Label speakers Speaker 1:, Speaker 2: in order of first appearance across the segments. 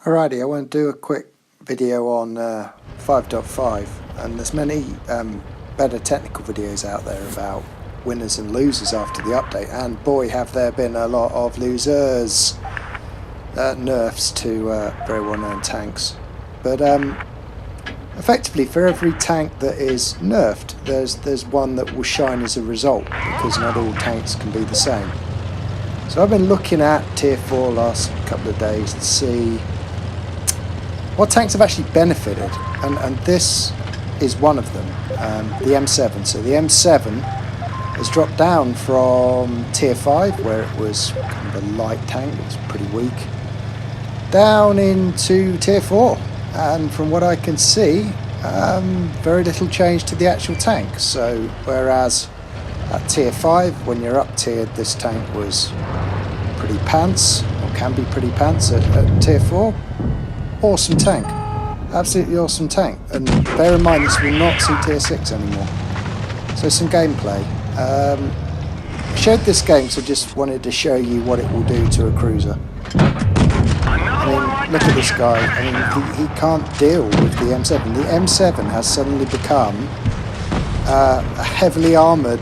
Speaker 1: Alrighty, I want to do a quick video on 5.5, and there's many better technical videos out there about winners and losers after the update, and boy have there been a lot of losers. Nerfs to very well known tanks, but effectively for every tank that is nerfed there's one that will shine as a result, because not all tanks can be the same. So I've been looking at tier 4 last couple of days to see what tanks have actually benefited, and this is one of them, the M7. So the M7 has dropped down from tier 5, where it was kind of a light tank, it was pretty weak, down into tier 4, and from what I can see, very little change to the actual tank. So whereas at tier 5, when you're up tiered, this tank was pretty pants, or can be pretty pants at tier 4, awesome tank, absolutely awesome tank. And bear in mind, this will not see tier 6 anymore. So some gameplay. I showed this game because I just wanted to show you what it will do to a cruiser. I mean, look at this guy. I mean, he can't deal with the M7. The M7 has suddenly become a heavily armoured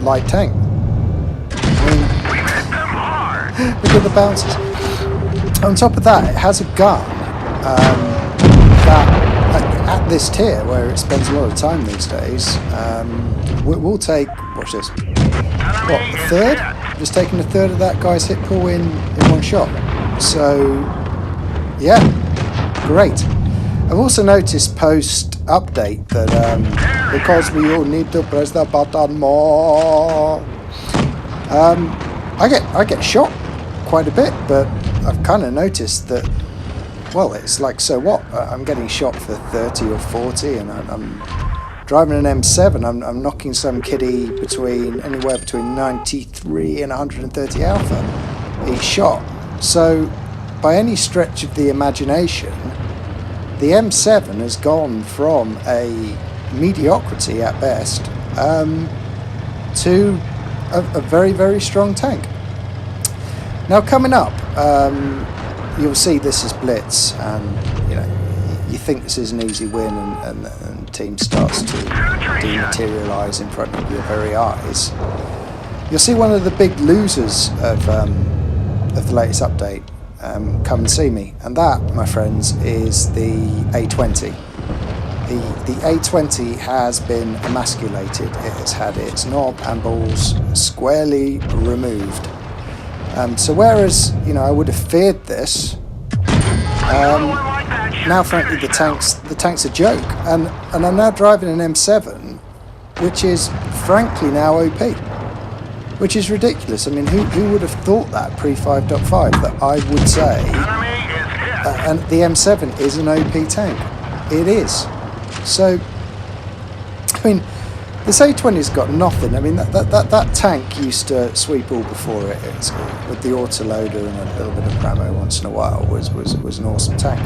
Speaker 1: light tank. I mean, look at the bounces. On top of that, it has a gun that at this tier, where it spends a lot of time these days, we'll take, watch this, what, a third? Just taking a third of that guy's hit pool in one shot. So yeah, great. I've also noticed post update that because we all need to press the button more, I get shot quite a bit, but I've kind of noticed that, well, it's like, so what? I'm getting shot for 30 or 40, and I'm driving an M7. I'm knocking some kiddie anywhere between 93 and 130 alpha each shot. So by any stretch of the imagination, the M7 has gone from a mediocrity at best to a very, very strong tank. Now coming up, you'll see this is Blitz, and you know, you think this is an easy win, and the team starts to dematerialise in front of your very eyes. You'll see one of the big losers of the latest update come and see me, and that, my friends, is the A20. The A20 has been emasculated. It has had its knob and balls squarely removed. So whereas, you know, I would have feared this, now frankly the tank's a joke, and I'm now driving an M7, which is frankly now OP, which is ridiculous. I mean, who would have thought that pre 5.5, that I would say, and the M7 is an OP tank. It is. So, I mean, this A20's got nothing. I mean, that tank used to sweep all before it. It's, with the autoloader and a little bit of ammo once in a while, was an awesome tank.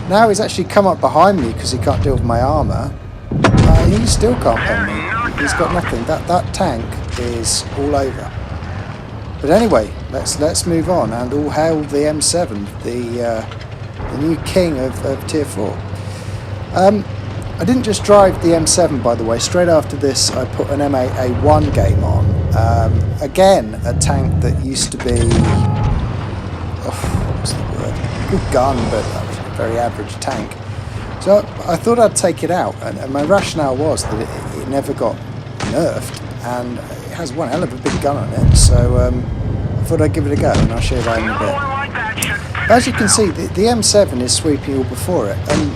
Speaker 1: Now he's actually come up behind me because he can't deal with my armour. He still can't pen me. He's got nothing. That tank is all over. But anyway, let's move on, and all hail the M7, the new king of tier 4. I didn't just drive the M7, by the way. Straight after this, I put an M8A1 game on. Again, a tank that used to be, what's the word? Good gun, but a very average tank. So I thought I'd take it out, and my rationale was that it never got nerfed, and it has one hell of a big gun on it. So I thought I'd give it a go, and I'll show you that in a bit. But as you can see, the M7 is sweeping all before it, and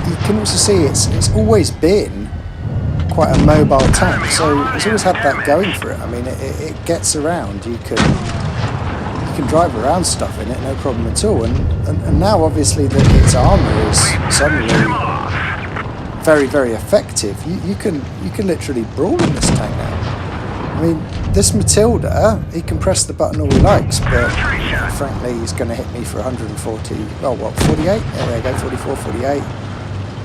Speaker 1: you can also see it's always been quite a mobile tank, so it's always had that going for it. I mean, it gets around. You can drive around stuff in it, no problem at all. And now obviously that its armour is suddenly very, very effective. You can literally brawl in this tank now. I mean, this Matilda, he can press the button all he likes, but frankly he's going to hit me for 140. Well, what, 48? There we go, 44, 48.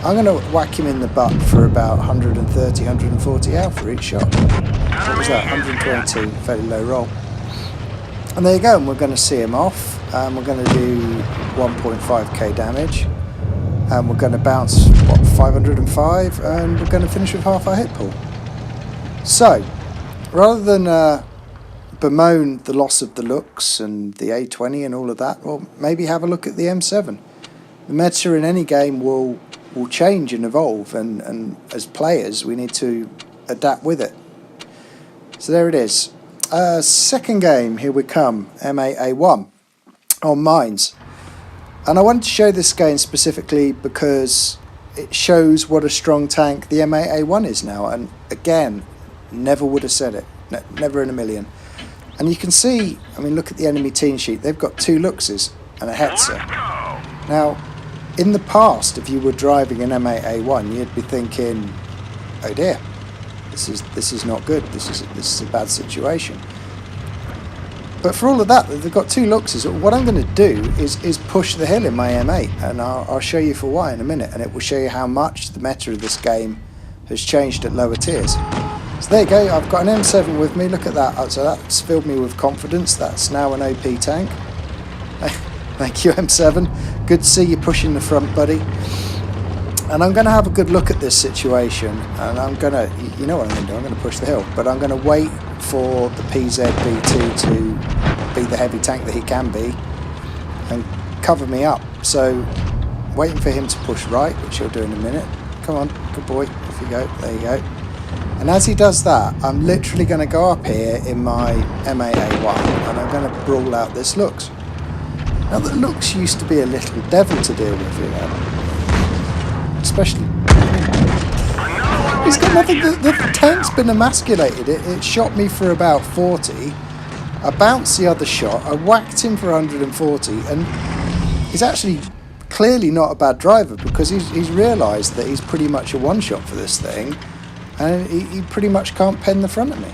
Speaker 1: I'm going to whack him in the butt for about 130, 140 alpha each shot. What was that? 120, fairly low roll. And there you go, and we're going to see him off. and we're going to do 1.5k damage, and we're going to bounce, what, 505, and we're going to finish with half our hit pool. So, rather than bemoan the loss of the looks and the A20 and all of that, well, maybe have a look at the M7. The meta in any game will change and evolve, and as players we need to adapt with it. So there it is. Second game, here we come, M8A1 on mines. And I wanted to show this game specifically because it shows what a strong tank the M8A1 is now, and again, never would have said it, never in a million. And you can see, I mean, look at the enemy team sheet, they've got 2 Luxes and a Hetzer. Now, in the past, if you were driving an M8A1, you'd be thinking, oh dear, this is not good, this is a bad situation. But for all of that, they've got 2 Luxes. What I'm going to do is push the hill in my M8, and I'll show you for why in a minute, and it will show you how much the meta of this game has changed at lower tiers. So there you go, I've got an M7 with me, look at that, so that's filled me with confidence, that's now an OP tank. Thank you M7, good to see you pushing the front, buddy. And I'm going to have a good look at this situation, and I'm going to, you know what I'm going to do, I'm going to push the hill, but I'm going to wait for the PZB2 to be the heavy tank that he can be, and cover me up. So, waiting for him to push right, which he'll do in a minute. Come on, good boy, off you go, there you go. And as he does that, I'm literally going to go up here in my M8A1 and I'm going to brawl out this Lux. Now the Lux used to be a little devil to deal with, you know. Especially... He's got nothing, the tank's been emasculated, it shot me for about 40, I bounced the other shot, I whacked him for 140, and he's actually clearly not a bad driver because he's realised that he's pretty much a one-shot for this thing. And he pretty much can't pen the front of me.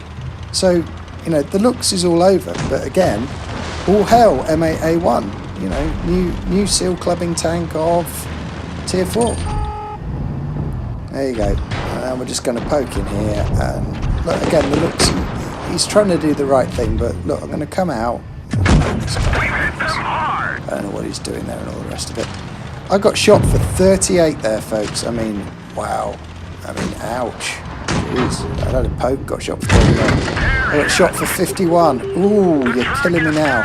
Speaker 1: So, you know, the Lux is all over. But again, all hell M8A1. You know, new seal clubbing tank of tier 4. There you go. And we're just going to poke in here. And look, again, the Lux, he's trying to do the right thing. But look, I'm going to come out. I don't know what he's doing there and all the rest of it. I got shot for 38 there, folks. I mean, wow. I mean, ouch. Jeez, I had a poke, got shot for 39. I got shot for 51. Ooh, you're killing me now.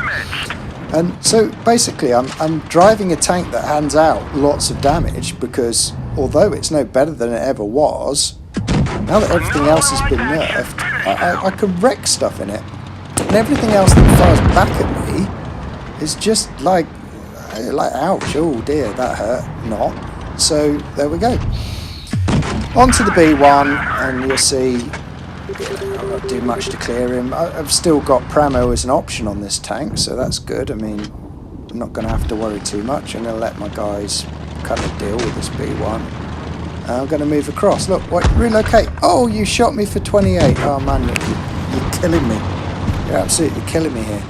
Speaker 1: And so basically I'm driving a tank that hands out lots of damage because although it's no better than it ever was, now that everything else has been nerfed, I can wreck stuff in it. And everything else that fires back at me is just like ouch, oh dear, that hurt. Not. So there we go. Onto the B1, and you'll see I won't do much to clear him. I've still got Pramo as an option on this tank, so that's good. I mean, I'm not going to have to worry too much. I'm going to let my guys kind of deal with this B1. And I'm going to move across. Look, what, relocate. Oh, you shot me for 28. Oh man, you're killing me. You're absolutely killing me here.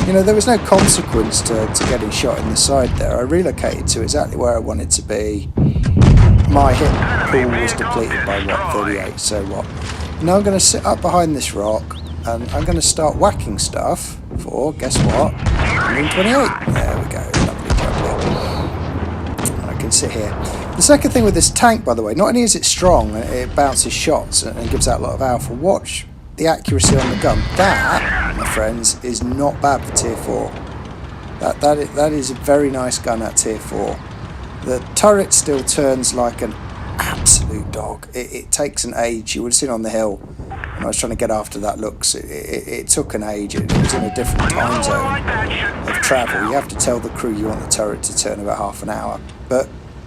Speaker 1: You know, there was no consequence to getting shot in the side there. I relocated to exactly where I wanted to be. My hit pool was depleted by, what, 38, so what. Now I'm going to sit up behind this rock, and I'm going to start whacking stuff for, guess what, 128. There we go, lovely jubbly. And I can sit here. The second thing with this tank, by the way, not only is it strong, it bounces shots and gives out a lot of alpha, watch the accuracy on the gun. That, my friends, is not bad for tier 4. That is a very nice gun at tier 4. The turret still turns like an absolute dog. It takes an age. You would have seen on the hill when I was trying to get after that Lux. It took an age. It was in a different time zone of travel. You have to tell the crew you want the turret to turn about half an hour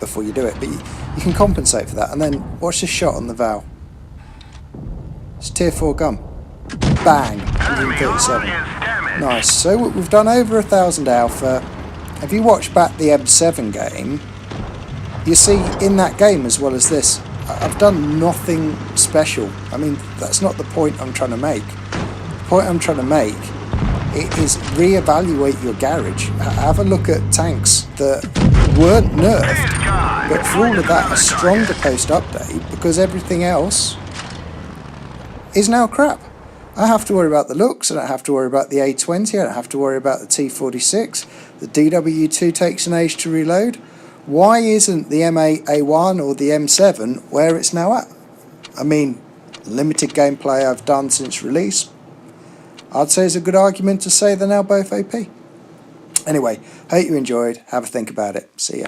Speaker 1: before you do it. But you can compensate for that. And then watch this shot on the Val. It's tier 4 gun. Bang. 137. Nice. So we've done over 1,000 alpha. If you watch back the M7 game, you see in that game as well as this, I've done nothing special. I mean, that's not the point I'm trying to make. The point I'm trying to make is re-evaluate your garage. Have a look at tanks that weren't nerfed, but for all of that are stronger post-update because everything else is now crap. I have to worry about the looks, I don't have to worry about the A20, I don't have to worry about the T46. The DW2 takes an age to reload. Why isn't the M8A1 or the M7 where it's now at? I mean, limited gameplay I've done since release, I'd say is a good argument to say they're now both OP. Anyway, hope you enjoyed. Have a think about it. See ya.